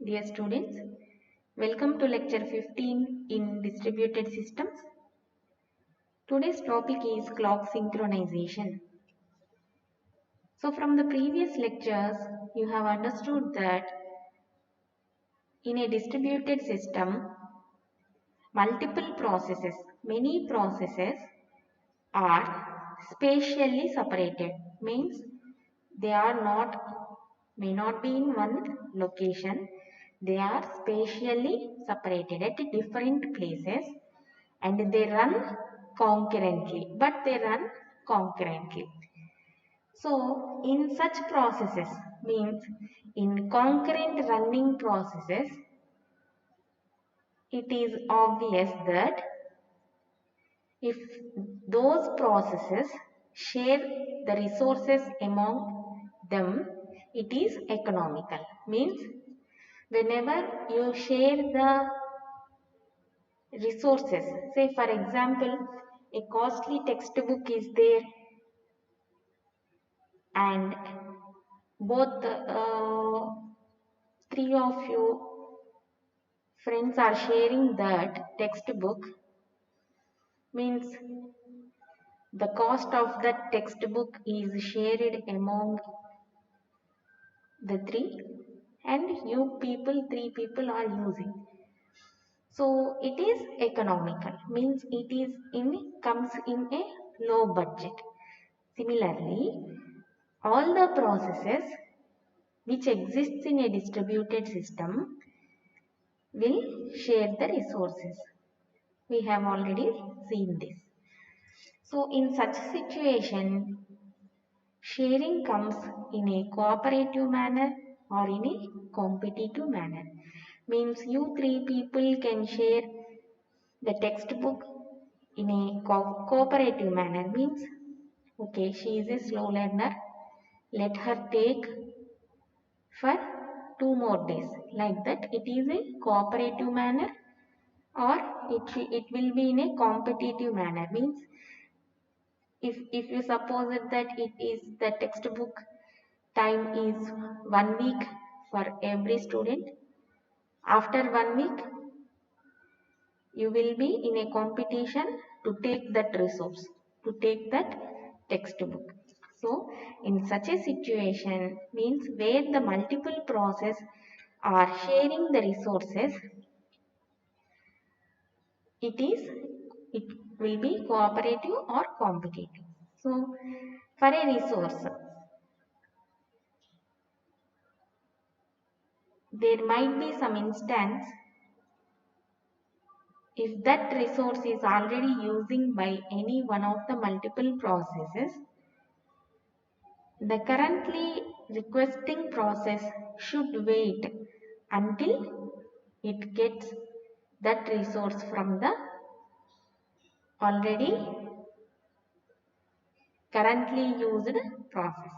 Dear students, welcome to lecture 15 in distributed systems. Today's topic is clock synchronization. So from the previous lectures, you have understood that in a distributed system, many processes are spatially separated. Means they are may not be in one location. They are spatially separated at different places and they run concurrently. So in such processes, means in concurrent running processes, it is obvious that if those processes share the resources among them, it is economical. Means whenever you share the resources, say for example, a costly textbook is there and both three of you friends are sharing that textbook, means the cost of that textbook is shared among the three and three people are using. So it is economical, means comes in a low budget. Similarly, all the processes which exists in a distributed system will share the resources. We have already seen this. So in such situation, sharing comes in a cooperative manner or in a competitive manner. Means you three people can share the textbook in a cooperative manner. Means, okay, she is a slow learner. Let her take for 2 more days. Like that, it is a cooperative manner or it will be in a competitive manner. Means if you suppose it that it is the textbook time is 1 week for every student, after 1 week you will be in a competition to take that resource, to take that textbook. So in such a situation, means where the multiple process are sharing the resources, it will be cooperative or competitive. So for a resource, there might be some instance if that resource is already using by any one of the multiple processes, the currently requesting process should wait until it gets that resource from the already currently used process.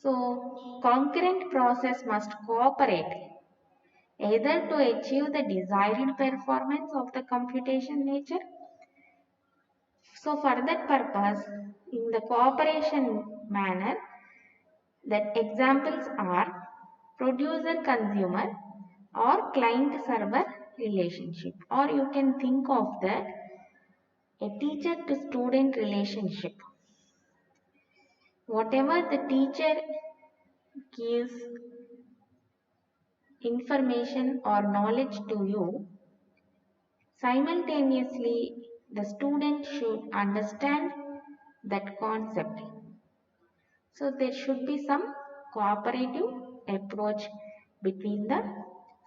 So concurrent process must cooperate either to achieve the desired performance of the computation nature. So for that purpose, in the cooperation manner, that examples are producer-consumer or client-server relationship, or you can think of that a teacher-to-student relationship. Whatever the teacher gives information or knowledge to you, simultaneously the student should understand that concept. So there should be some cooperative approach between the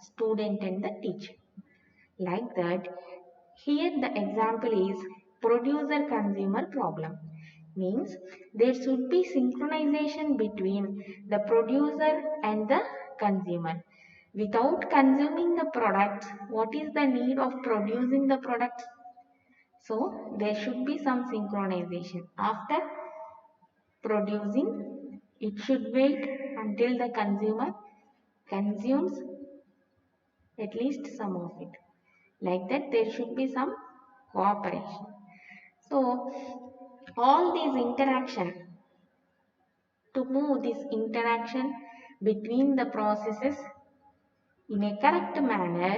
student and the teacher. Like that, here the example is producer-consumer problem. Means there should be synchronization between the producer and the consumer. Without consuming the product, what is the need of producing the product? So there should be some synchronization. After producing, it should wait until the consumer consumes at least some of it. Like that, there should be some cooperation. So all these interaction, to move this interaction between the processes In a correct manner,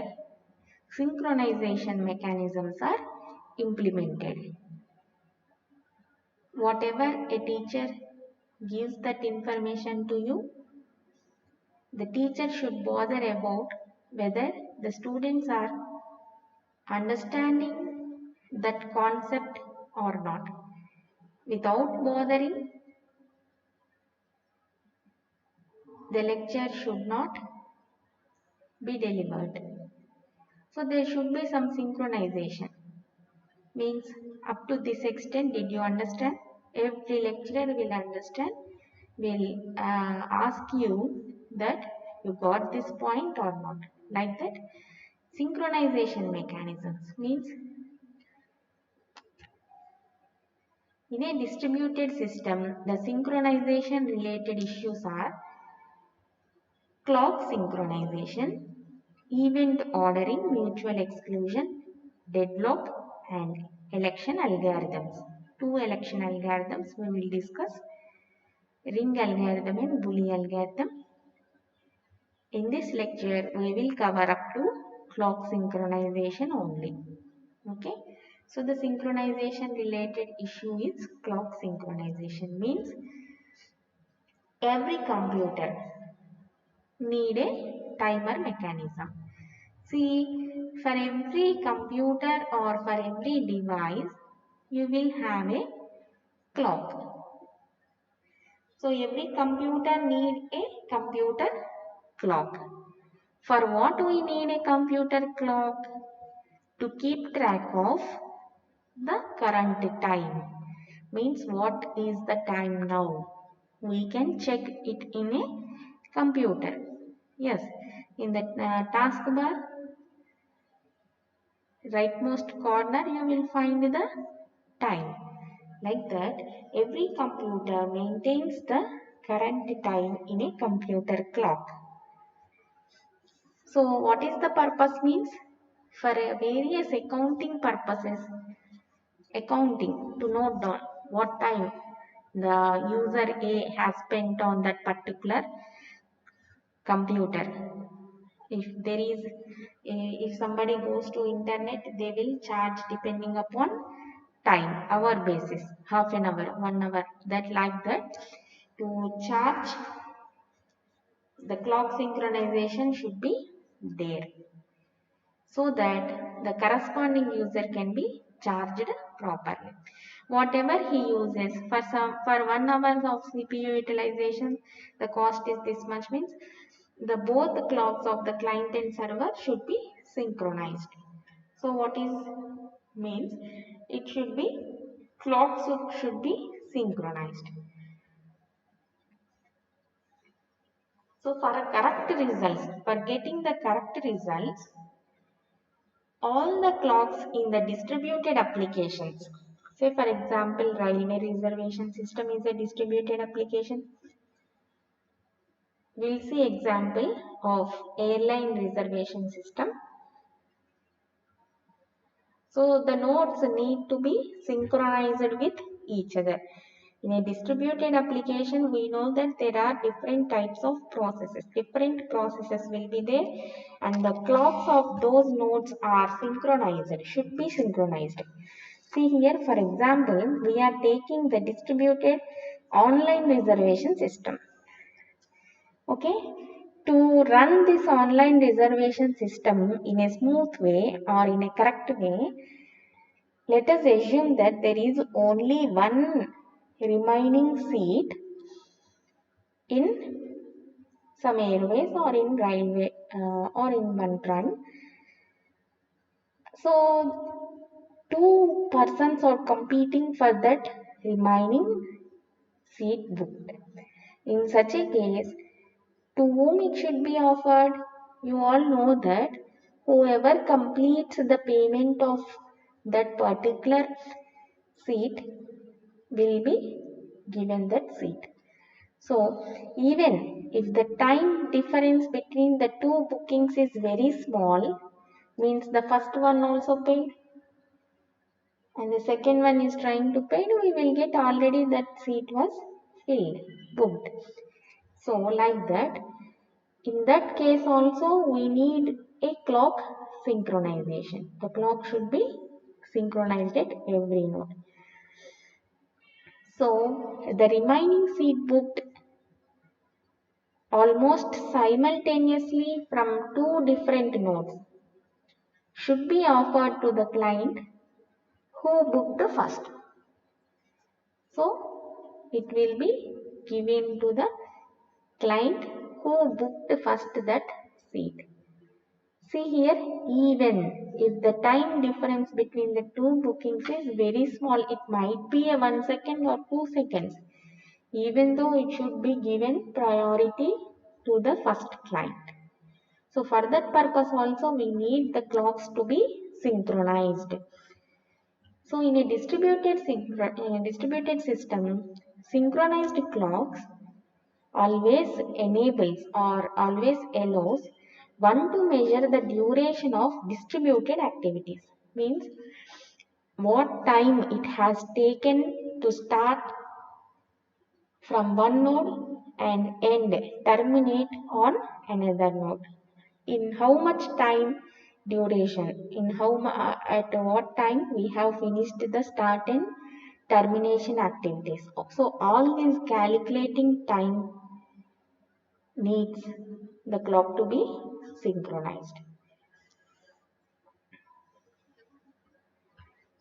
synchronization mechanisms are implemented. Whatever a teacher gives that information to you, the teacher should bother about whether the students are understanding that concept or not. Without bothering, the lecture should not be delivered. So there should be some synchronization. Means up to this extent, did you understand? Every lecturer will understand, will ask you that you got this point or not. Like that, synchronization mechanisms means in a distributed system, the synchronization related issues are clock synchronization, event ordering, mutual exclusion, deadlock, and election algorithms. Two election algorithms we will discuss, ring algorithm and Boole algorithm. In this lecture, we will cover up to clock synchronization only. Okay. So the synchronization related issue is clock synchronization means every computer need a timer mechanism. See, for every computer or for every device, you will have a clock. So every computer need a computer clock. For what we need a computer clock? To keep track of the current time. Means what is the time now? We can check it in a computer. Yes, in the taskbar, rightmost corner, you will find the time. Like that, every computer maintains the current time in a computer clock. So, what is the purpose means? For various accounting purposes, accounting to note down what time the user A has spent on that particular computer. If there is if somebody goes to internet, they will charge depending upon time, hour basis, half an hour, 1 hour, that like that. To charge, the clock synchronization should be there so that the corresponding user can be charged properly. Whatever he uses for 1 hour of CPU utilization, the cost is this much means the both clocks of the client and server should be synchronized. So what is means it should be clocks should be synchronized. So for a correct results, for getting the correct results, all the clocks in the distributed applications, say for example railway reservation system is a distributed application. We'll see example of airline reservation system. So the nodes need to be synchronized with each other. In a distributed application, we know that there are different types of processes. Different processes will be there and the clocks of those nodes are synchronized, should be synchronized. See here, for example, we are taking the distributed online reservation system. Okay, to run this online reservation system in a smooth way or in a correct way, let us assume that there is only one remaining seat in some airways or in railway or in one run. So, two persons are competing for that remaining seat booked. In such a case, to whom it should be offered? You all know that whoever completes the payment of that particular seat will be given that seat. So, even if the time difference between the two bookings is very small, means the first one also paid and the second one is trying to pay, we will get already that seat was filled, booked. So, like that, In that case also we need a clock synchronization. The clock should be synchronized at every node. So the remaining seat booked almost simultaneously from two different nodes should be offered to the client who booked first. So it will be given to the client who booked first that seat. See here, even if the time difference between the two bookings is very small, it might be a 1 second or 2 seconds, even though it should be given priority to the first client. So for that purpose also we need the clocks to be synchronized. So in a distributed system, synchronized clocks always enables or always allows one to measure the duration of distributed activities. Means what time it has taken to start from one node and terminate on another node. In how much time duration, at what time we have finished the start and termination activities. So all these calculating time needs the clock to be synchronized.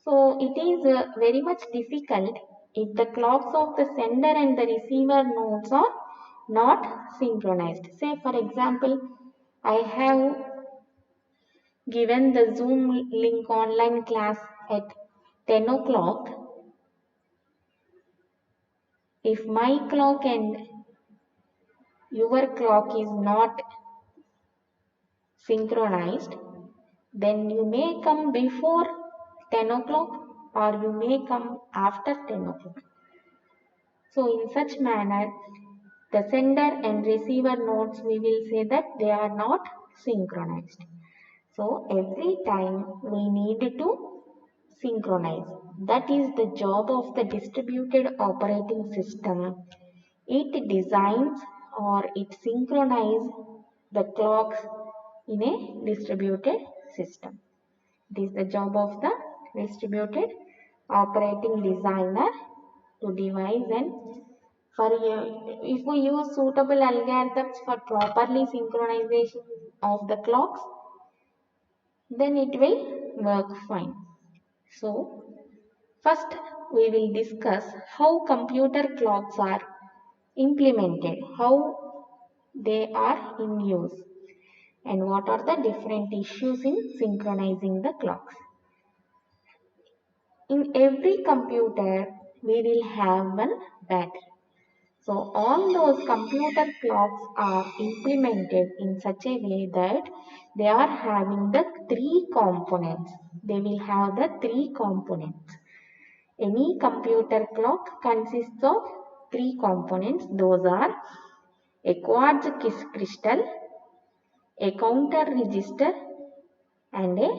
So it is very much difficult if the clocks of the sender and the receiver nodes are not synchronized. Say for example, I have given the Zoom link online class at 10 o'clock. If my clock and your clock is not synchronized, then you may come before 10 o'clock or you may come after 10 o'clock. So in such manner, the sender and receiver nodes, we will say that they are not synchronized. So every time we need to synchronize. That is the job of the distributed operating system. It designs or it synchronizes the clocks in a distributed system. It is the job of the distributed operating designer to devise and if we use suitable algorithms for properly synchronization of the clocks, then it will work fine. So, first we will discuss how computer clocks are implemented, how they are in use, and what are the different issues in synchronizing the clocks. In every computer, we will have one battery. So all those computer clocks are implemented in such a way that they are having the three components. They will have the three components. Any computer clock consists of three components. Those are a quartz crystal, a counter register, and a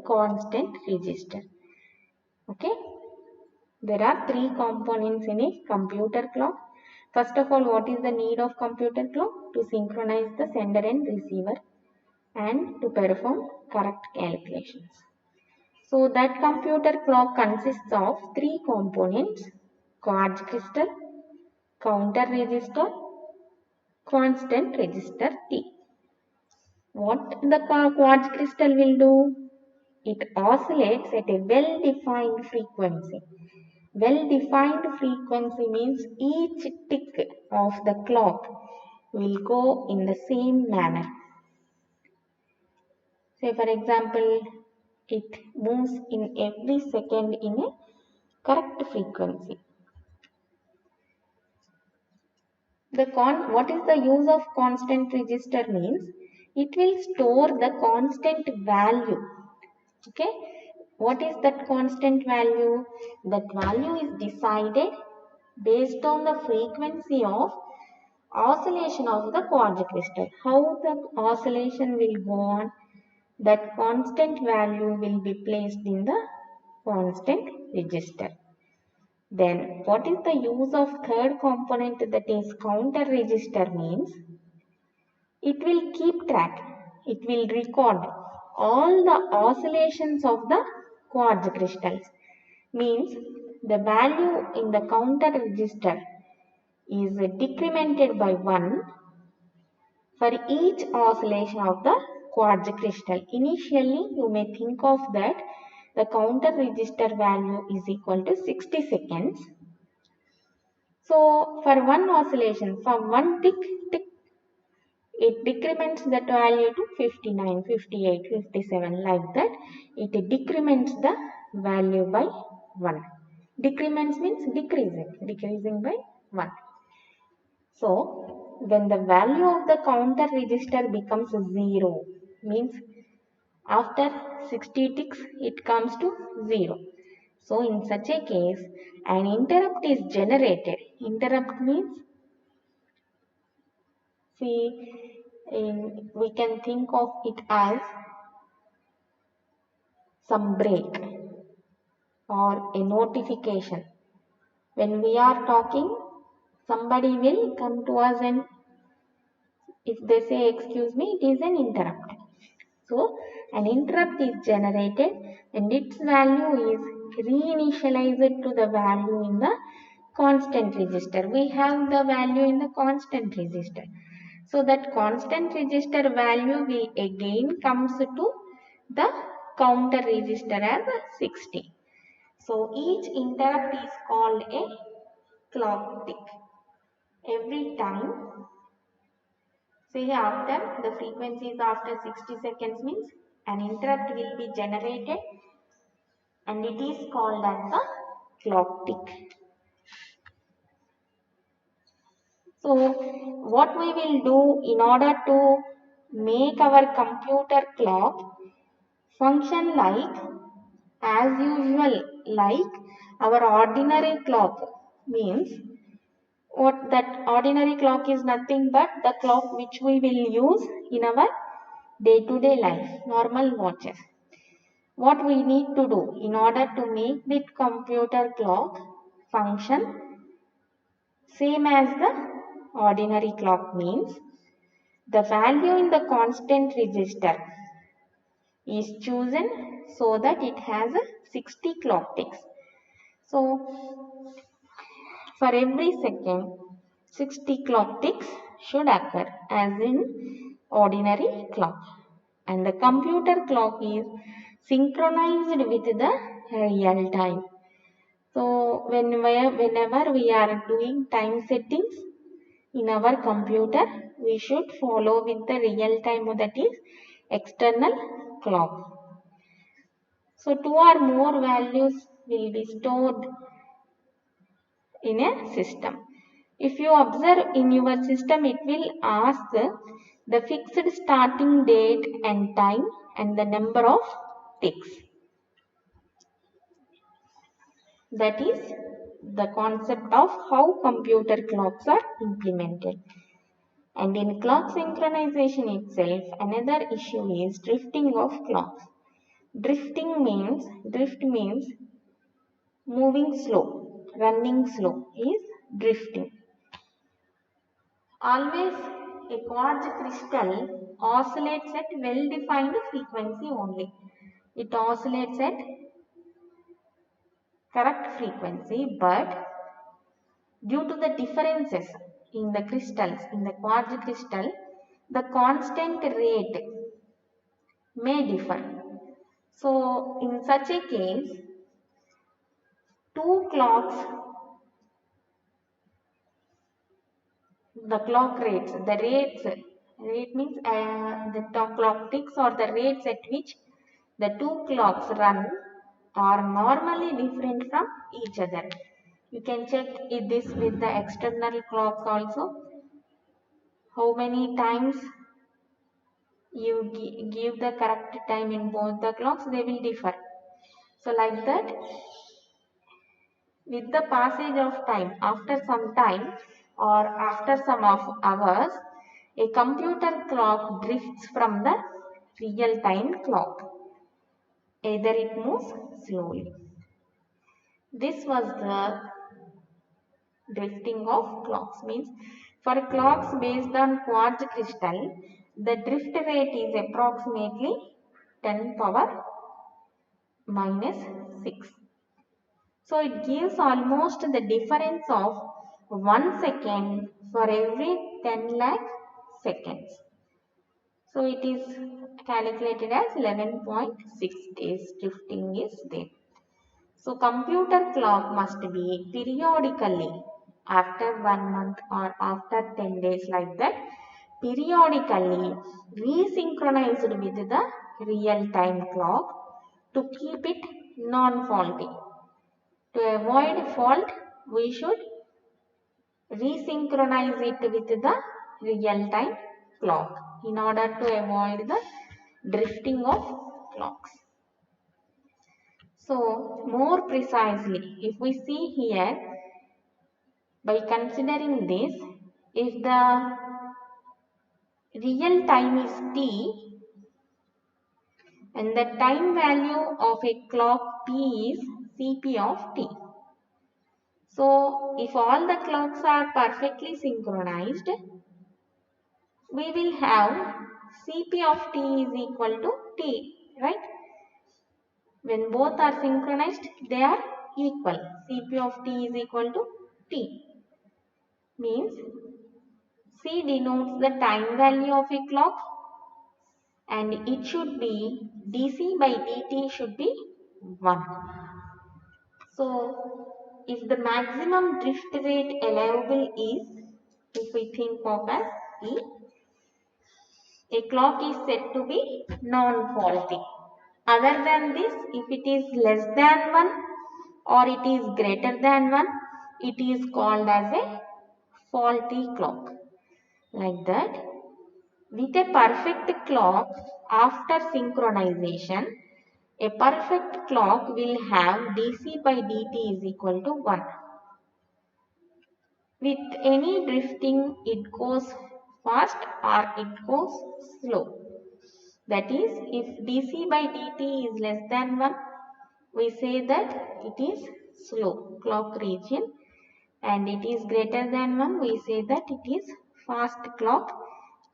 constant register. Okay. There are three components in a computer clock. First of all, what is the need of computer clock? To synchronize the sender and receiver and to perform correct calculations. So that computer clock consists of three components: quartz crystal, counter register, constant register T. What the quartz crystal will do? It oscillates at a well-defined frequency. Well-defined frequency means each tick of the clock will go in the same manner. Say for example, it moves in every second in a correct frequency. What is the use of constant register means? It will store the constant value. Okay. What is that constant value? That value is decided based on the frequency of oscillation of the quartz crystal. How the oscillation will go on, that constant value will be placed in the constant register. Then what is the use of third component, that is counter register means? it will keep track, it will record all the oscillations of the quartz crystals. Means the value in the counter register is decremented by 1 for each oscillation of the quartz crystal. Initially, you may think of that the counter register value is equal to 60 seconds. So, for one oscillation, for one tick, tick, it decrements that value to 59, 58, 57, like that. It decrements the value by 1. Decrements means decreasing by 1. So, when the value of the counter register becomes 0, means after 60 ticks it comes to 0. So, in such a case, an interrupt is generated. Interrupt means, see, we can think of it as some break or a notification. When we are talking, somebody will come to us and if they say excuse me, it is an interrupt. So an interrupt is generated and its value is reinitialized to the value in the constant register. We have the value in the constant register. So that constant register value will again comes to the counter register as 60. So each interrupt is called a clock tick. Every time, say after the frequency is after 60 seconds means an interrupt will be generated and it is called as the clock tick. So what we will do in order to make our computer clock function like as usual like our ordinary clock, means what that ordinary clock is nothing but the clock which we will use in our day-to-day life, normal watches. What we need to do in order to make the computer clock function same as the ordinary clock means the value in the constant register is chosen so that it has a 60 clock ticks. So for every second 60 clock ticks should occur as in ordinary clock and the computer clock is synchronized with the real time. So whenever we are doing time settings in our computer, we should follow with the real time, that is external clock. So 2 or more values will be stored in a system. If you observe in your system, it will ask the fixed starting date and time and the number of ticks. That is the concept of how computer clocks are implemented. And in clock synchronization itself, another issue is drifting of clocks. Drift means moving slow, running slow is drifting. Always a quartz crystal oscillates at well-defined frequency only. It oscillates at correct frequency, but due to the differences in the crystals, in the quartz crystal, the constant rate may differ. So, in such a case, two clocks, the clock rates, rate means the clock ticks or the rates at which the two clocks run are normally different from each other. You can check this with the external clocks also. How many times you give the correct time in both the clocks, they will differ. So like that, with the passage of time, after some time or after some of hours, a computer clock drifts from the real time clock. Either it moves slowly. This was the drifting of clocks, means For clocks based on quartz crystal, the drift rate is approximately 10 power minus 6. So it gives almost the difference of 1 second for every 10 lakh seconds. So it is calculated as 11.6 days drifting is there. So computer clock must be periodically after 1 month or after 10 days like that, periodically resynchronized with the real time clock to keep it non-faulty. To avoid fault, we should resynchronize it with the real time clock in order to avoid the drifting of clocks. So, more precisely, if we see here, by considering this, if the real time is t and the time value of a clock p is Cp of t. So, if all the clocks are perfectly synchronized, we will have Cp of t is equal to t, right? When both are synchronized, they are equal. Cp of t is equal to t. Means C denotes the time value of a clock and it should be dc by dt should be 1. So, if the maximum drift rate allowable is, if we think of as E, a clock is said to be non-faulty. Other than this, if it is less than 1 or it is greater than 1, it is called as a faulty clock. Like that, with a perfect clock after synchronization, a perfect clock will have dc by dt is equal to 1. With any drifting, it goes fast or it goes slow. That is, if dc by dt is less than 1, we say that it is slow clock region, and it is greater than 1, we say that it is fast clock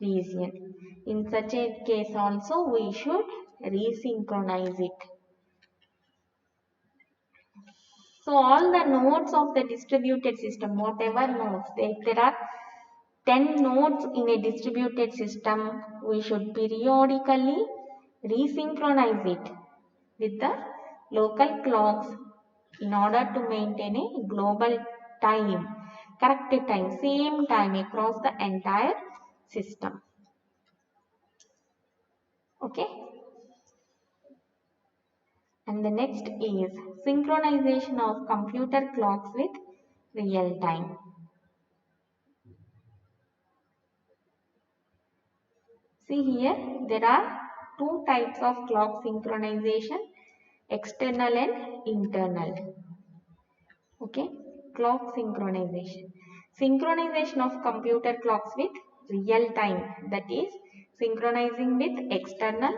region. In such a case also, we should resynchronize it. So all the nodes of the distributed system, whatever nodes, if there are 10 nodes in a distributed system, we should periodically resynchronize it with the local clocks in order to maintain a global time, correct time, same time across the entire system. Okay. And the next is synchronization of computer clocks with real time. See here, there are two types of clock synchronization, external and internal. Okay, clock synchronization. Synchronization of computer clocks with real time, that is synchronizing with external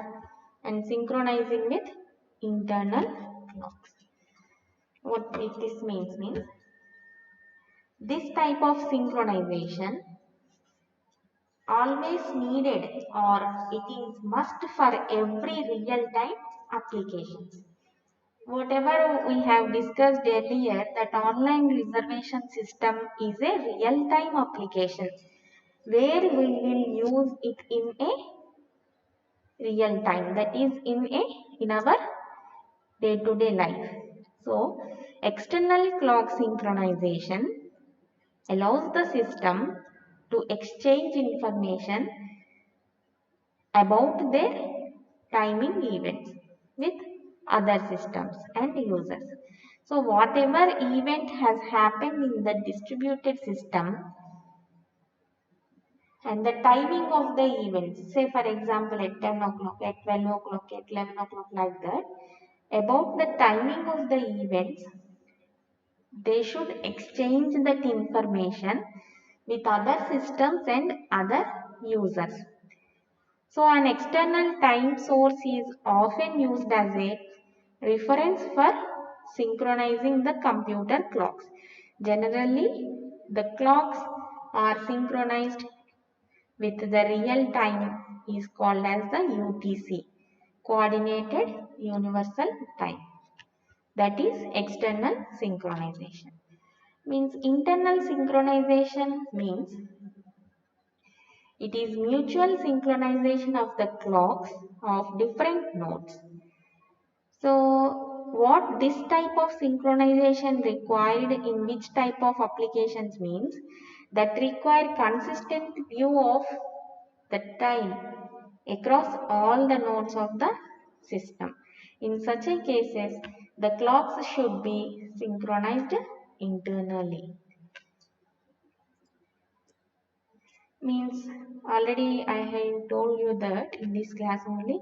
and synchronizing with internal clocks. What this means this type of synchronization always needed or it is must for every real time applications. Whatever we have discussed earlier, that online reservation system is a real time application where we will use it in a real time, that is in our day-to-day life. So, external clock synchronization allows the system to exchange information about their timing events with other systems and users. So, whatever event has happened in the distributed system and the timing of the events, say for example at 10 o'clock, at 12 o'clock, at 11 o'clock, like that, about the timing of the events, they should exchange that information with other systems and other users. So an external time source is often used as a reference for synchronizing the computer clocks. Generally, the clocks are synchronized with the real time is called as the UTC, Coordinated Universal Time. That is external synchronization. Means internal synchronization means it is mutual synchronization of the clocks of different nodes. So what this type of synchronization required in which type of applications means that require consistent view of the time across all the nodes of the system. In such a cases, the clocks should be synchronized internally. Means already I have told you that in this class only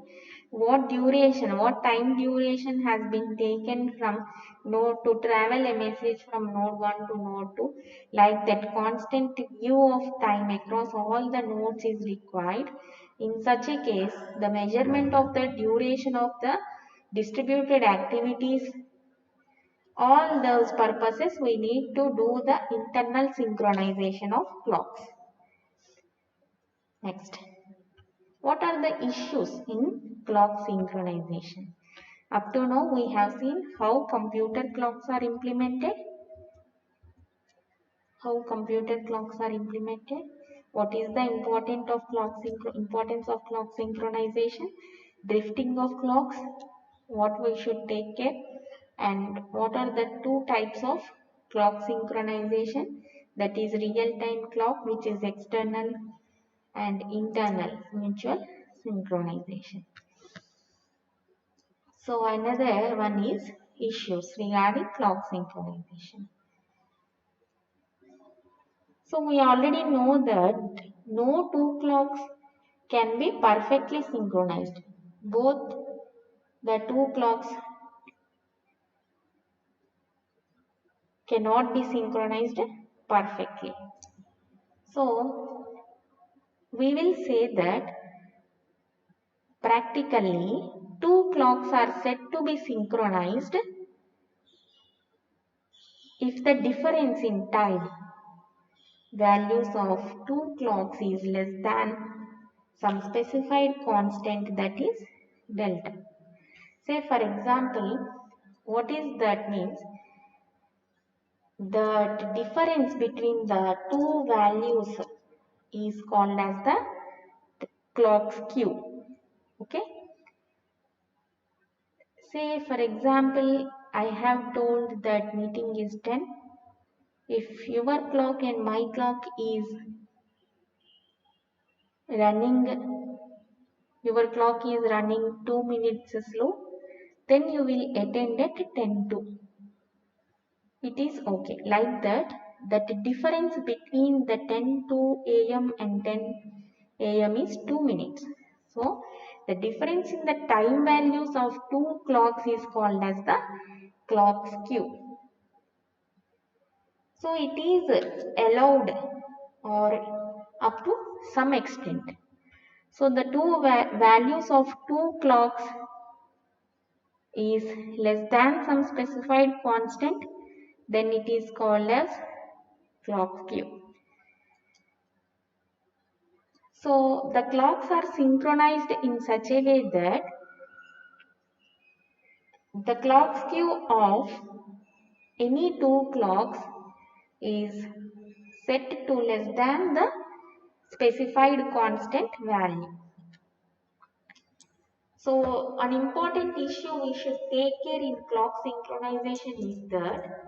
what time duration has been taken from node to travel a message from node 1 to node 2, like that constant view of time across all the nodes is required. In such a case, the measurement of the duration of the distributed activities, all those purposes we need to do the internal synchronization of clocks. Next, what are the issues in clock synchronization? Up to now we have seen how computer clocks are implemented. What is the importance of clock synchronization? Drifting of clocks, what we should take care, and what are the two types of clock synchronization, that is real time clock which is external and internal mutual synchronization. So another one is issues regarding clock synchronization. So we already know that no two clocks can be perfectly synchronized. Both the two clocks cannot be synchronized perfectly. So we will say that practically two clocks are said to be synchronized if the difference in time values of two clocks is less than some specified constant, that is delta. Say for example, what is that means? The difference between the two values is called as the clock skew. Okay. Say for example, I have told that meeting is 10. If your clock and my clock is running, your clock is running 2 minutes slow, then you will attend at 10 to. It is okay. Like that, that difference between the 10 to AM and 10 AM is 2 minutes. So, the difference in the time values of two clocks is called as the clock skew. So, it is allowed or up to some extent. So, the two values of two clocks is less than some specified constant, then it is called as clock skew. So the clocks are synchronized in such a way that the clock skew of any two clocks is set to less than the specified constant value. So an important issue we should take care in clock synchronization is that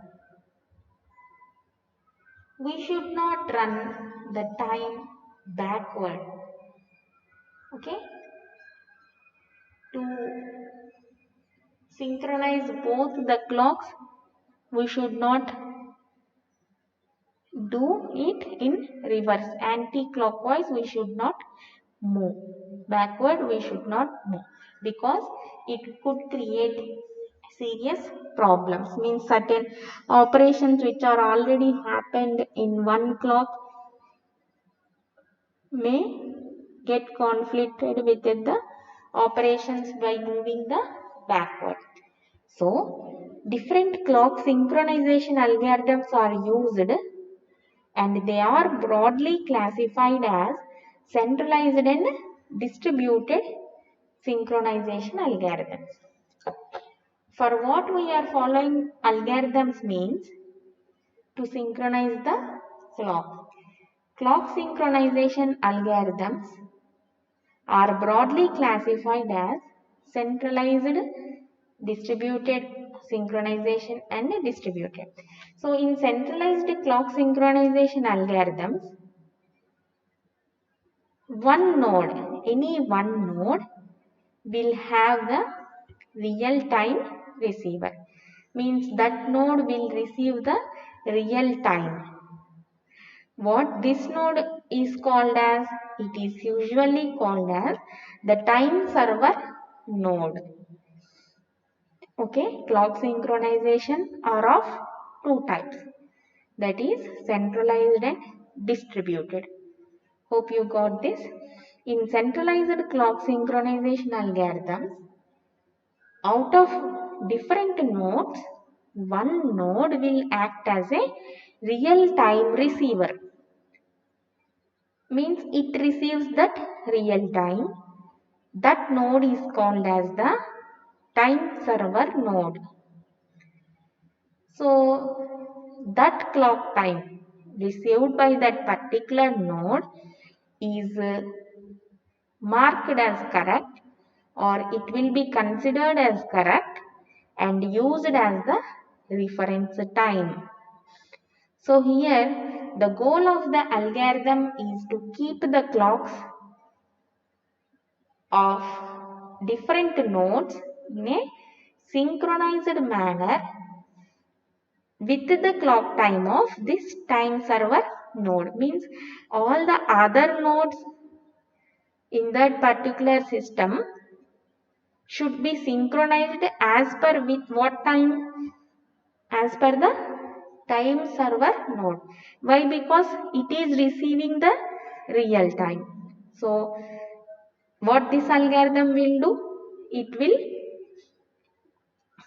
we should not run the time backward. Okay? To synchronize both the clocks, we should not do it in reverse. Anti-clockwise we should not move. Backward we should not move because it could create serious problems. Means certain operations which are already happened in one clock may get conflicted with the operations by moving the backward. So different clock synchronization algorithms are used and they are broadly classified as centralized and distributed synchronization algorithms. For what we are following algorithms means to synchronize the clock. Clock synchronization algorithms are broadly classified as centralized, distributed synchronization and distributed. So in centralized clock synchronization algorithms, any one node will have the real time receiver. Means that node will receive the real time. What this node is called as, it is usually called as the time server node. Okay, clock synchronization are of two types, that is centralized and distributed. Hope you got this. In centralized clock synchronization algorithms, out of different nodes, one node will act as a real time receiver. Means it receives that real time. That node is called as the time server node. So that clock time received by that particular node is marked as correct, or it will be considered as correct and used as the reference time. So here the goal of the algorithm is to keep the clocks of different nodes in a synchronized manner with the clock time of this time server node. Means all the other nodes in that particular system should be synchronized as per with what time? As per the time server node. Why? Because it is receiving the real time. So what this algorithm will do? It will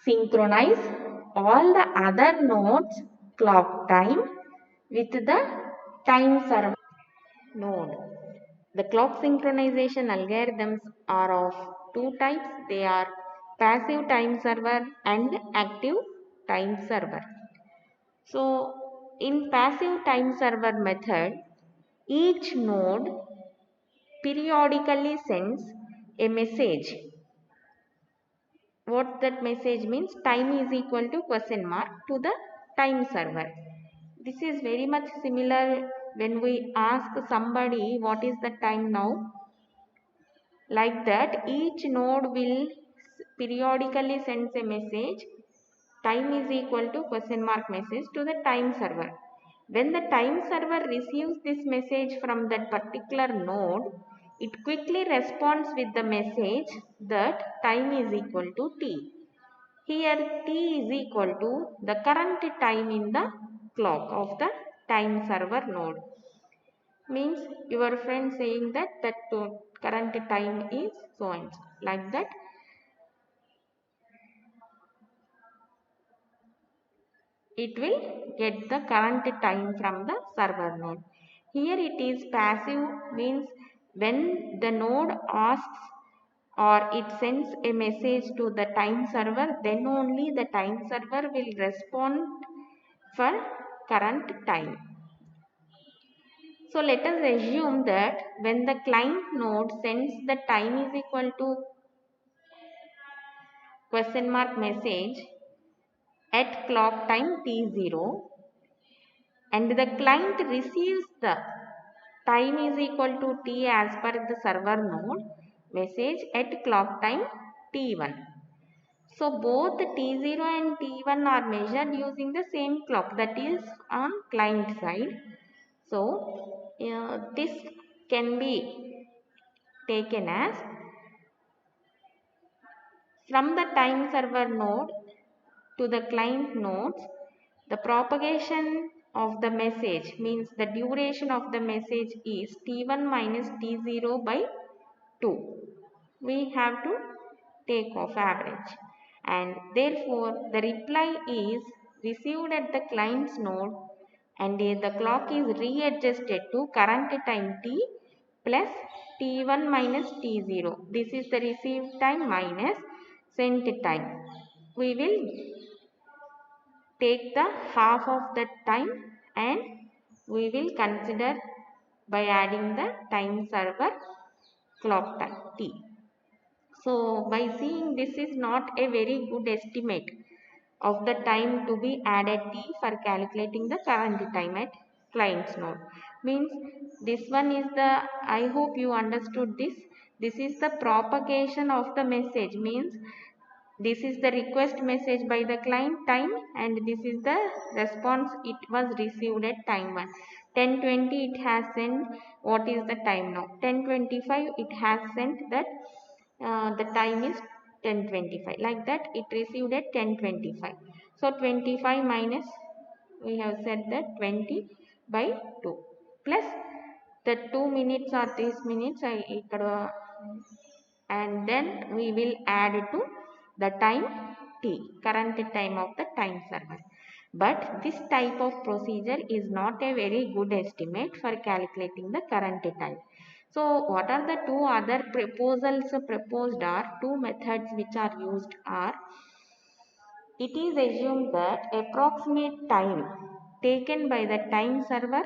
synchronize all the other nodes clock time with the time server node. The clock synchronization algorithms are of two types. They are passive time server and active time server. So in passive time server method, each node periodically sends a message. What that message means? Time is equal to question mark to the time server. This is very much similar when we ask somebody what is the time now. Like that, each node will periodically send a message. Time is equal to question mark message to the time server. When the time server receives this message from that particular node, it quickly responds with the message that time is equal to t. Here t is equal to the current time in the clock of the time server node. Means your friend saying that current time is so and so. Like that, it will get the current time from the server node. Here it is passive, means when the node asks or it sends a message to the time server, then only the time server will respond for current time. So let us assume that when the client node sends the time is equal to question mark message at clock time t0, and the client receives the time is equal to t as per the server node message at clock time t1. So both t0 and t1 are measured using the same clock, that is on client side. So this can be taken as from the time server node to the client nodes, the propagation of the message, means the duration of the message is t1 minus t0 by 2. We have to take off average, and therefore the reply is received at the client's node and the clock is readjusted to current time t plus t1 minus t0. This is the received time minus sent time. We will take the half of that time and we will consider by adding the time server clock time t. So by seeing this is not a very good estimate of the time to be added t for calculating the current time at client's node. Means this one is the, I hope you understood this. This is the propagation of the message. Means this is the request message by the client time and this is the response it was received at time 1. 10:20 it has sent, what is the time now? 10:25 it has sent that the time is 10:25, like that it received at 10:25. So 25 minus, we have said that 20 by 2 plus the 2 minutes or 3 minutes and then we will add to the time t, current time of the time server. But this type of procedure is not a very good estimate for calculating the current time. So what are the two other proposals proposed are, two methods which are used are, it is assumed that approximate time taken by the time server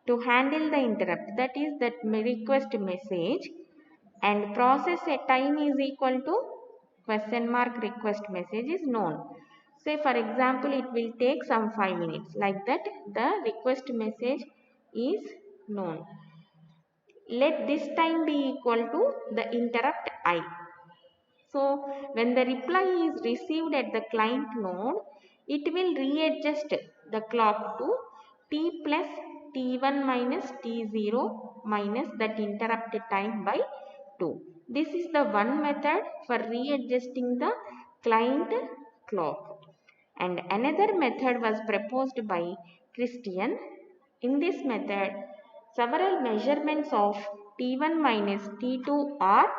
to handle the interrupt, that is that request message, and process a time is equal to question mark request message is known. Say for example it will take some 5 minutes, like that the request message is known. Let this time be equal to the interrupt I. So when the reply is received at the client node, it will readjust the clock to t plus t1 minus t0 minus that interrupted time by 2. This is the one method for readjusting the client clock. And another method was proposed by Christian. In this method, several measurements of t1 minus t2 are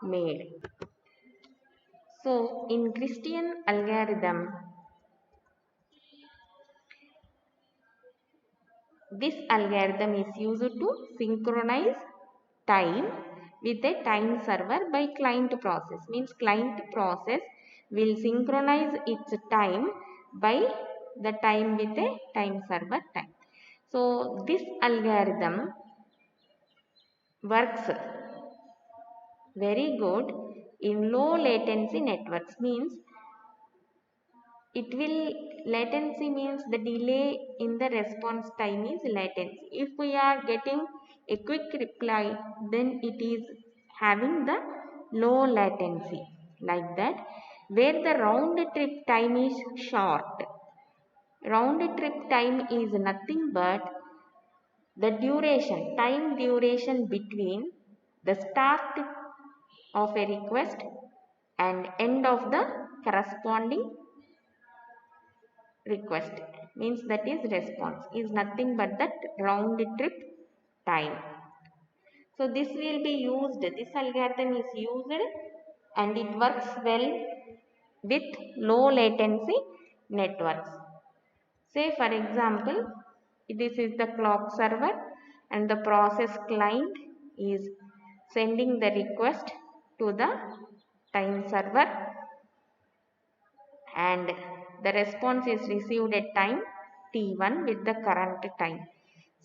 made. So in Christian algorithm, this algorithm is used to synchronize time with a time server by client process. Means client process will synchronize its time by the time with a time server time. So this algorithm works very good in low latency networks. Means it will, latency means the delay in the response time is latency. If we are getting a quick reply, then it is having the low latency, like that, where the round trip time is short. Round trip time is nothing but the duration, time duration between the start of a request and end of the corresponding request. Means that is response is nothing but that round trip time. So this will be used, this algorithm is used and it works well with low latency networks. Say for example, this is the clock server and the process client is sending the request to the time server and the response is received at time t1 with the current time.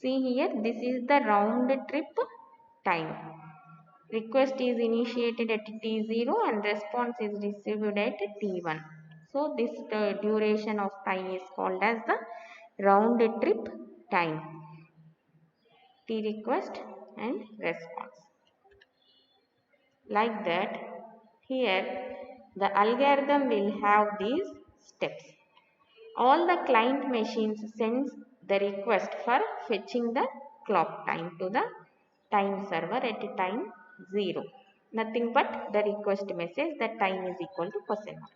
See here, this is the round trip time. Request is initiated at t0 and response is received at t1. So this duration of time is called as the round trip time, t request and response. Like that, here the algorithm will have these steps. All the client machines sends the request for fetching the clock time to the time server at time 0. Nothing but the request message, that time is equal to question mark.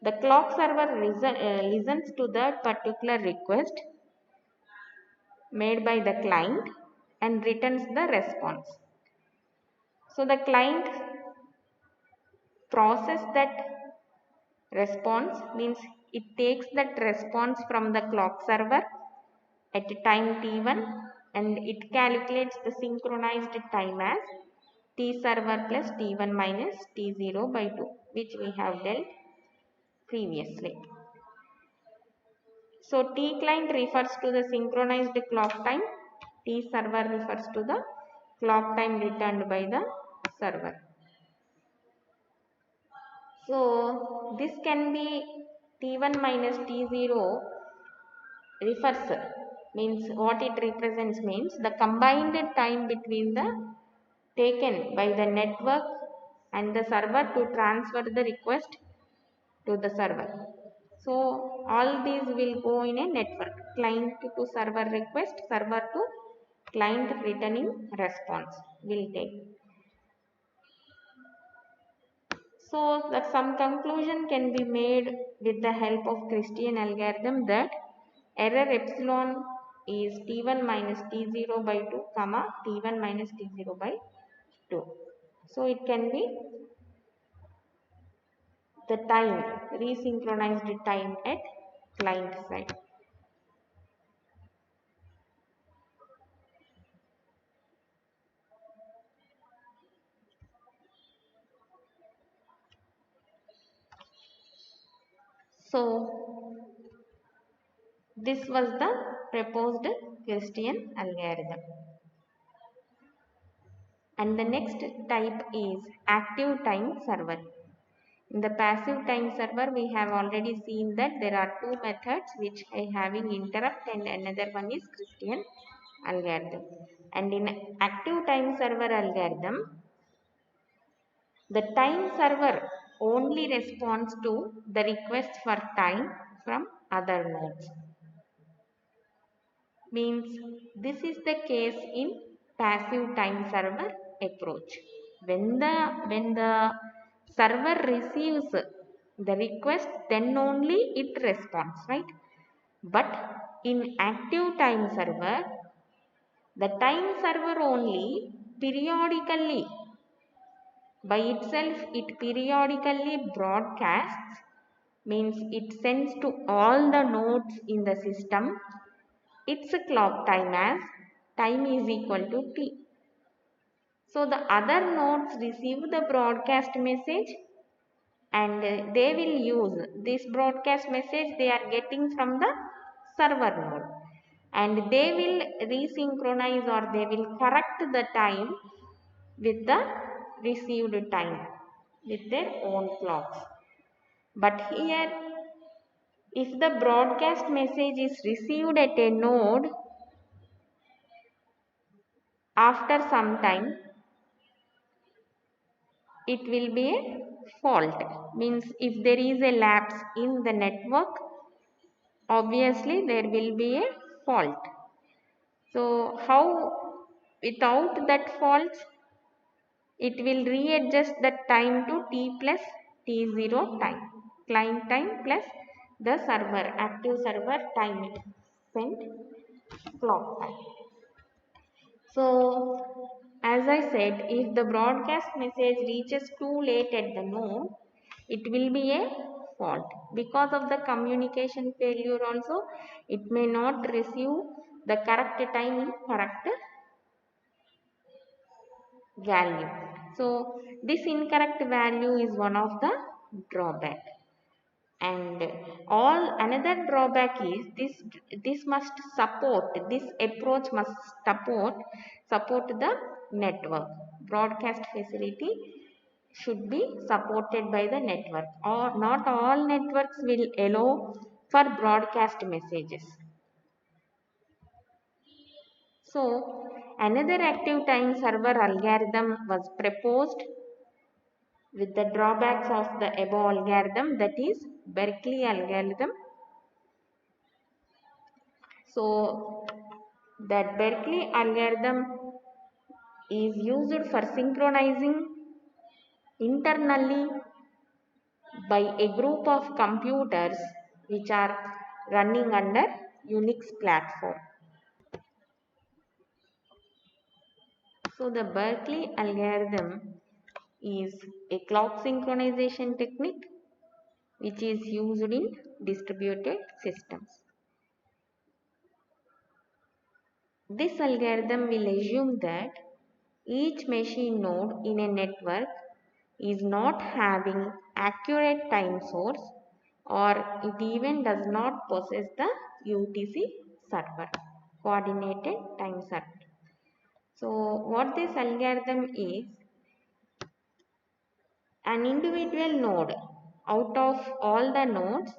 The clock server listens to that particular request made by the client and returns the response. So the client process that response, means it takes that response from the clock server at time t1, and it calculates the synchronized time as t server plus t1 minus t0 by 2, which we have dealt previously. So t client refers to the synchronized clock time, t server refers to the clock time returned by the server. So this can be t1 minus t0 refers, means what it represents means the combined time between the taken by the network and the server to transfer the request to the server. So all these will go in a network, client to server request, server to client returning response will take. So that some conclusion can be made with the help of Christian algorithm that error epsilon is t1 minus t0 by 2 comma t1 minus t0 by 2. So it can be the time, resynchronized time at client side. So this was the proposed Christian algorithm. And the next type is active time server. In the passive time server, we have already seen that there are two methods which are having interrupt, and another one is Christian algorithm. And in active time server algorithm, the time server only responds to the request for time from other nodes. Means this is the case in passive time server approach. When the server receives the request, then only it responds, right? But in active time server, the time server only periodically by itself, it periodically broadcasts, means it sends to all the nodes in the system its clock time as time is equal to t. So the other nodes receive the broadcast message, and they will use this broadcast message they are getting from the server node, and they will resynchronize or they will correct the time with the received time with their own clocks. But here, if the broadcast message is received at a node after some time, it will be a fault. Means if there is a lapse in the network, obviously there will be a fault. So how, without that fault, it will readjust the time to t plus t0 time, client time plus the server active server time spent clock time. So as I said, if the broadcast message reaches too late at the node, it will be a fault. Because of the communication failure also, it may not receive the correct time in correct value. So this incorrect value is one of the drawback. And all another drawback is this must support, this approach must support the network. Broadcast facility should be supported by the network, or not all networks will allow for broadcast messages. So another active time server algorithm was proposed with the drawbacks of the above algorithm, that is Berkeley algorithm. So that Berkeley algorithm is used for synchronizing internally by a group of computers which are running under Unix platform. So the Berkeley algorithm is a clock synchronization technique which is used in distributed systems. This algorithm will assume that each machine node in a network is not having accurate time source, or it even does not possess the UTC server, coordinated time server. So what this algorithm is, an individual node out of all the nodes,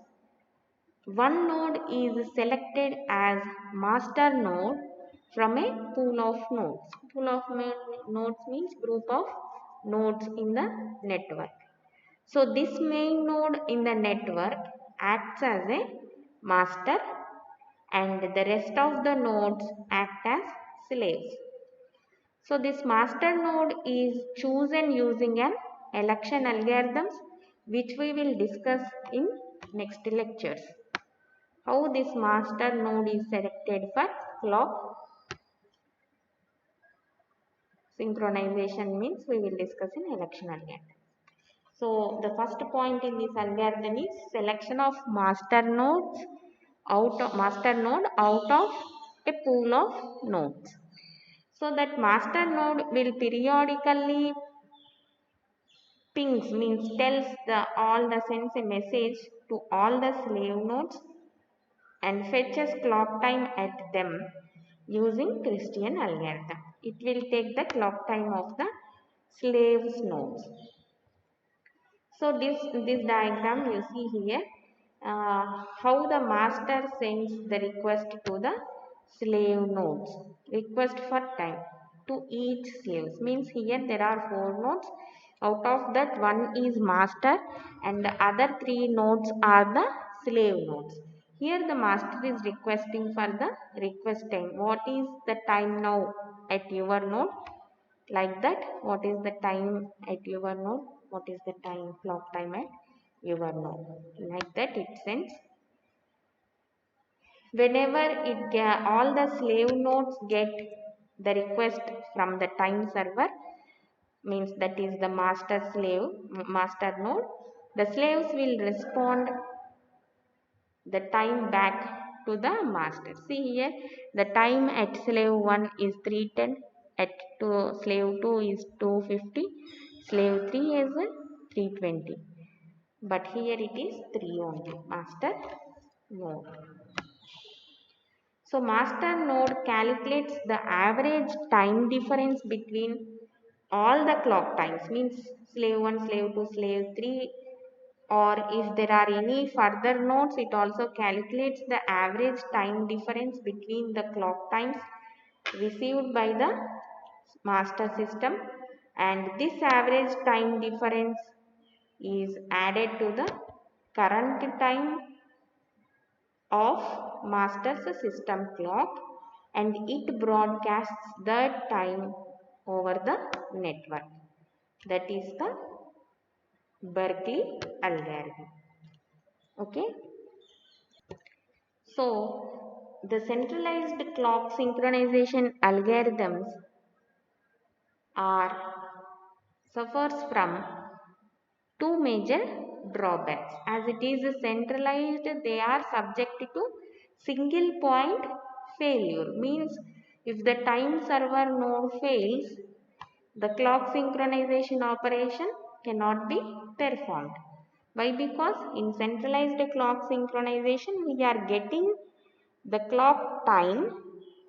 one node is selected as master node from a pool of nodes. Pool of nodes means group of nodes in the network. So this main node in the network acts as a master and the rest of the nodes act as slaves. So this master node is chosen using an election algorithms, which we will discuss in next lectures. How this master node is selected for clock synchronization means we will discuss in election algorithm. So the first point in this algorithm is selection of master node out of a pool of nodes. So that master node will periodically pings means tells sends a message to all the slave nodes and fetches clock time at them using Christian algorithm. It will take the clock time of the slaves nodes. So this diagram you see here, how the master sends the request to the slave nodes. Request for time to each slaves means here there are 4 nodes. Out of that one is master and the other 3 nodes are the slave nodes. Here the master is requesting for the request time. What is the time now at your node? Like that, what is the time at your node? What is the time clock time at your node? Like that it sends. Whenever all the slave nodes get the request from the time server, means that is the master node, the slaves will respond the time back to the master. See here, the time at slave 1 is 310, at slave 2 is 250, slave 3 is 320. But here it is 3 only, master node. So master node calculates the average time difference between all the clock times, means slave 1, slave 2, slave 3, or if there are any further nodes, it also calculates the average time difference between the clock times received by the master system, and this average time difference is added to the current time of master's system clock and it broadcasts that time over the network. That is the Berkeley algorithm. Okay. So the centralized clock synchronization algorithms are suffers from two major drawbacks. As it is centralized, they are subject to single point failure. Means if the time server node fails, the clock synchronization operation cannot be performed. Why? Because in centralized clock synchronization, we are getting the clock time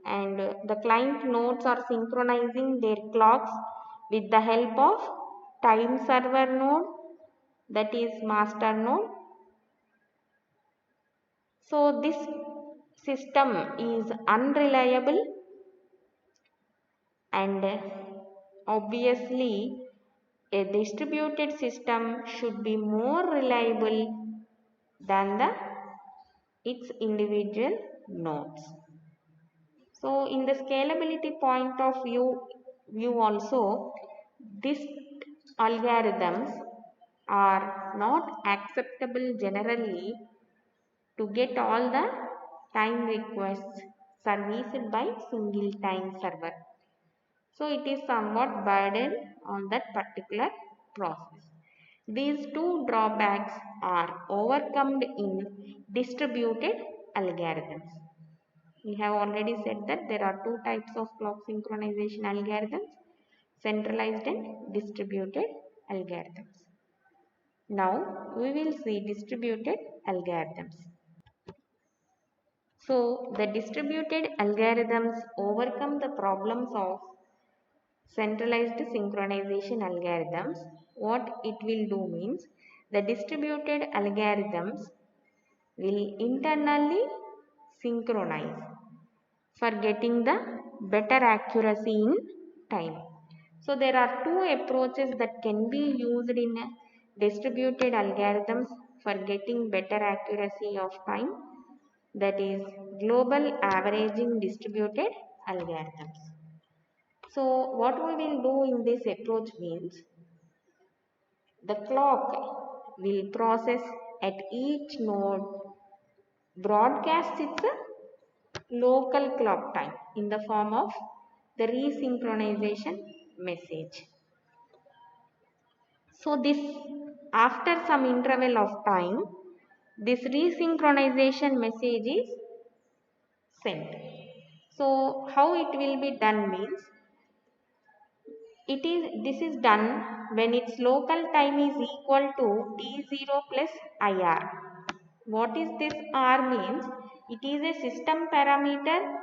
and the client nodes are synchronizing their clocks with the help of time server node, that is master node. So this system is unreliable and obviously a distributed system should be more reliable than its individual nodes. So in the scalability point of view also, these algorithms are not acceptable generally to get all the time requests serviced by single time server. So it is somewhat burden on that particular process. These two drawbacks are overcome in distributed algorithms. We have already said that there are two types of clock synchronization algorithms, centralized and distributed algorithms. Now we will see distributed algorithms. So the distributed algorithms overcome the problems of centralized synchronization algorithms. What it will do means the distributed algorithms will internally synchronize for getting the better accuracy in time. So there are two approaches that can be used in distributed algorithms for getting better accuracy of time, that is global averaging distributed algorithms. So what we will do in this approach means the clock will process at each node broadcasts its local clock time in the form of the resynchronization message. So this, after some interval of time, this resynchronization message is sent. So how it will be done means this is done when its local time is equal to T0 plus IR. What is this R means? It is a system parameter.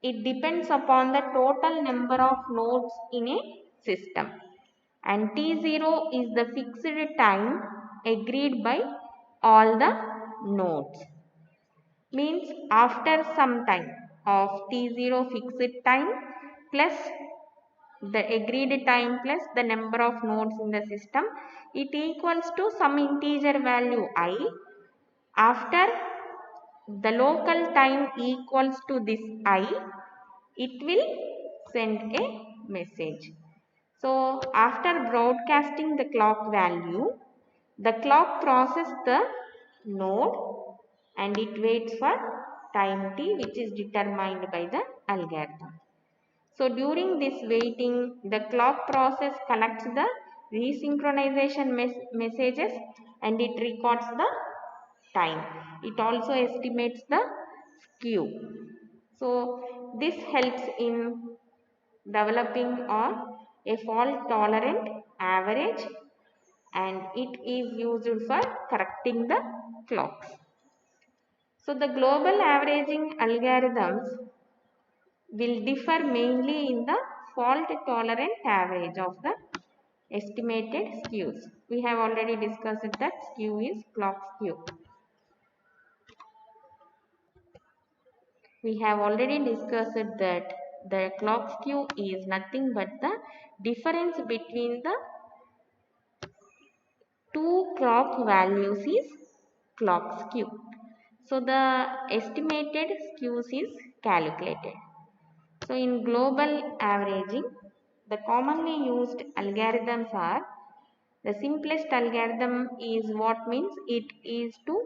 It depends upon the total number of nodes in a system, and T0 is the fixed time agreed by all the nodes. Means after some time of T0 fixed time plus the agreed time plus the number of nodes in the system, it equals to some integer value I. After the local time equals to this I, it will send a message. So after broadcasting the clock value, the clock processes the node and it waits for time t, which is determined by the algorithm. So during this waiting, the clock process collects the resynchronization messages and it records the time. It also estimates the skew. So this helps in developing a fault tolerant average, and it is used for correcting the clocks. So the global averaging algorithms will differ mainly in the fault tolerant average of the estimated skews. We have already discussed that skew is clock skew. We have already discussed that the clock skew is nothing but the difference between the two clock values is clock skew. So the estimated skews is calculated. So in global averaging, the commonly used algorithms are, the simplest algorithm is what means it is to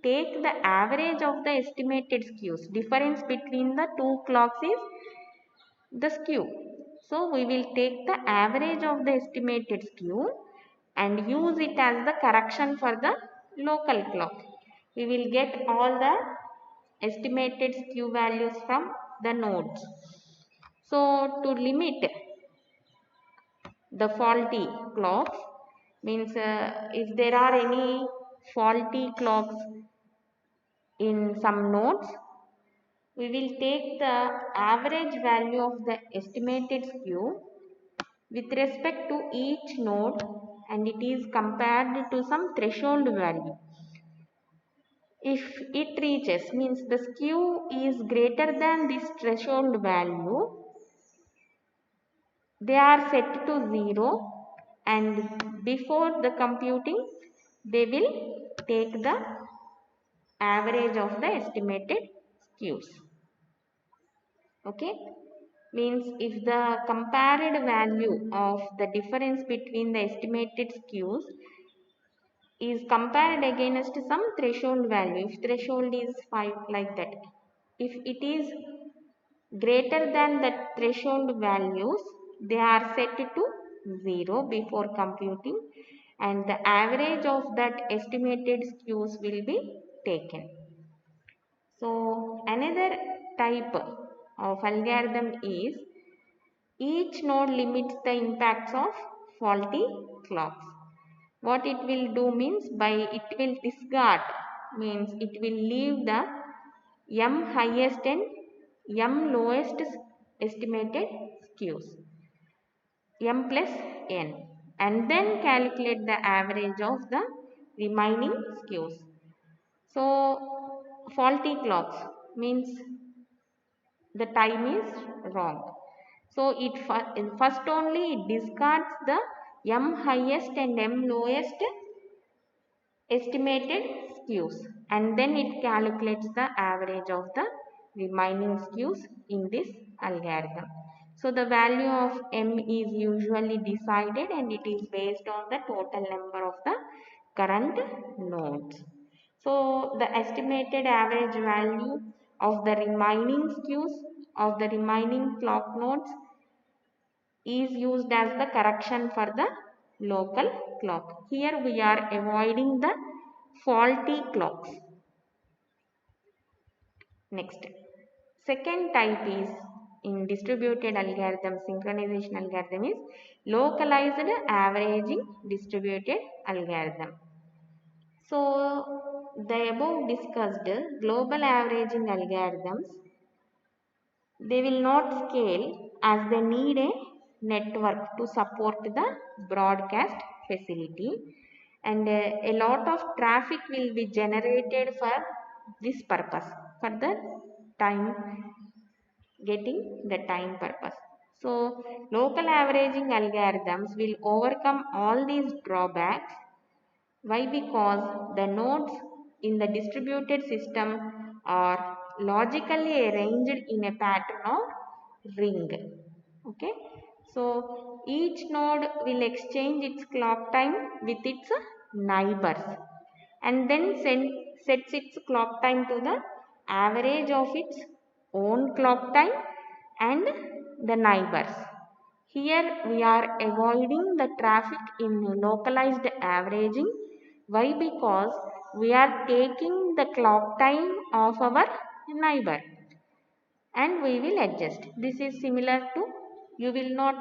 take the average of the estimated skews. Difference between the two clocks is the skew. So we will take the average of the estimated skew and use it as the correction for the local clock. We will get all the estimated skew values from the nodes. So to limit the faulty clocks means if there are any faulty clocks in some nodes, we will take the average value of the estimated skew with respect to each node and it is compared to some threshold value. If it reaches, means the skew is greater than this threshold value, they are set to 0, and before the computing they will take the average of the estimated skews. Okay, means if the compared value of the difference between the estimated skews is compared against some threshold value, if threshold is 5 like that, if it is greater than the threshold values, they are set to 0 before computing and the average of that estimated skews will be taken. So another type of algorithm is each node limits the impacts of faulty clocks. What it will do means by it will discard means it will leave the m highest and m lowest estimated skews m plus n and then calculate the average of the remaining skews. So faulty clocks means the time is wrong. So it first only it discards the m highest and m lowest estimated skews and then it calculates the average of the remaining skews in this algorithm. So the value of m is usually decided and it is based on the total number of the current nodes. So the estimated average value of the remaining skews of the remaining clock nodes is used as the correction for the local clock. Here we are avoiding the faulty clocks. Next, second type is in distributed algorithm, synchronization algorithm is localized averaging distributed algorithm. So the above discussed global averaging algorithms, they will not scale as they need a network to support the broadcast facility and a lot of traffic will be generated for this purpose for the time getting the time purpose. So local averaging algorithms will overcome all these drawbacks. Why? Because the nodes in the distributed system are logically arranged in a pattern of ring. Okay. So each node will exchange its clock time with its neighbors and then sets its clock time to the average of its own clock time and the neighbors. Here we are avoiding the traffic in localized averaging. Why? Because we are taking the clock time of our neighbor and we will adjust. This is similar to you will not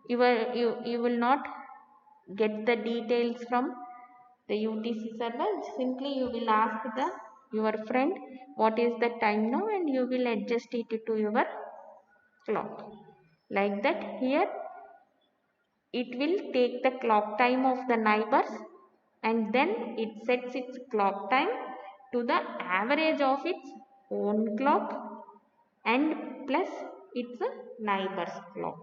you will not get the details from the UTC server. Simply you will ask the your friend what is the time now and you will adjust it to your clock. Like that here it will take the clock time of the neighbors and then it sets its clock time to the average of its own clock and plus its neighbor's clock.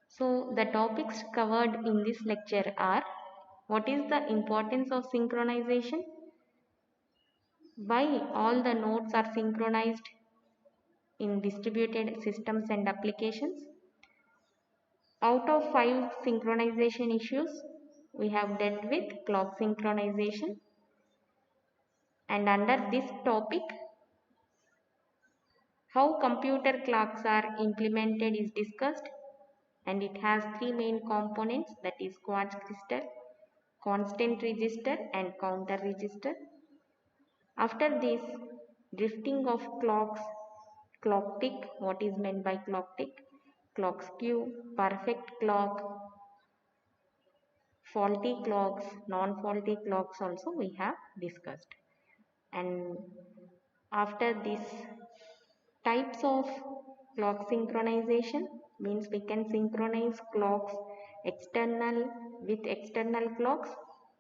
So the topics covered in this lecture are what is the importance of synchronization, why all the nodes are synchronized in distributed systems and applications. Out of 5 synchronization issues, we have dealt with clock synchronization. And under this topic, how computer clocks are implemented is discussed. And it has 3 main components, that is quartz crystal, constant register and counter register. After this, drifting of clocks, clock tick, what is meant by clock tick, clock skew, perfect clock, faulty clocks, non-faulty clocks also we have discussed. And after this types of clock synchronization means we can synchronize clocks external with external clocks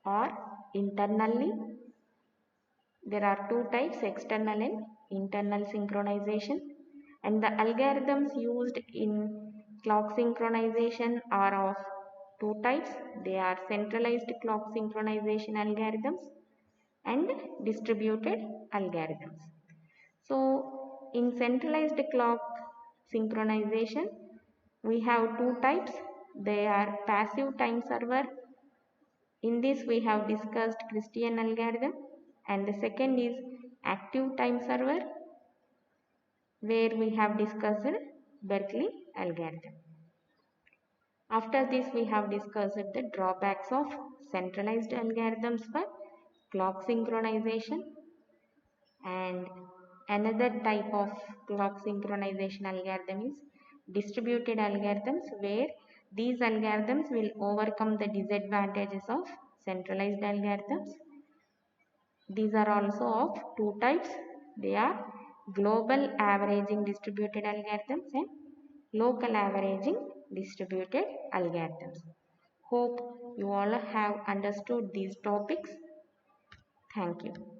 or internally. There are two types, external and internal synchronization, and the algorithms used in clock synchronization are of two types. They are centralized clock synchronization algorithms and distributed algorithms. So in centralized clock synchronization, we have two types. They are passive time server. In this we have discussed Christian algorithm, and the second is active time server where we have discussed Berkeley algorithm. After this we have discussed the drawbacks of centralized algorithms for clock synchronization and Another type of clock synchronization algorithm is distributed algorithms, where these algorithms will overcome the disadvantages of centralized algorithms. These are also of two types. They are global averaging distributed algorithms and local averaging distributed algorithms. Hope you all have understood these topics. Thank you.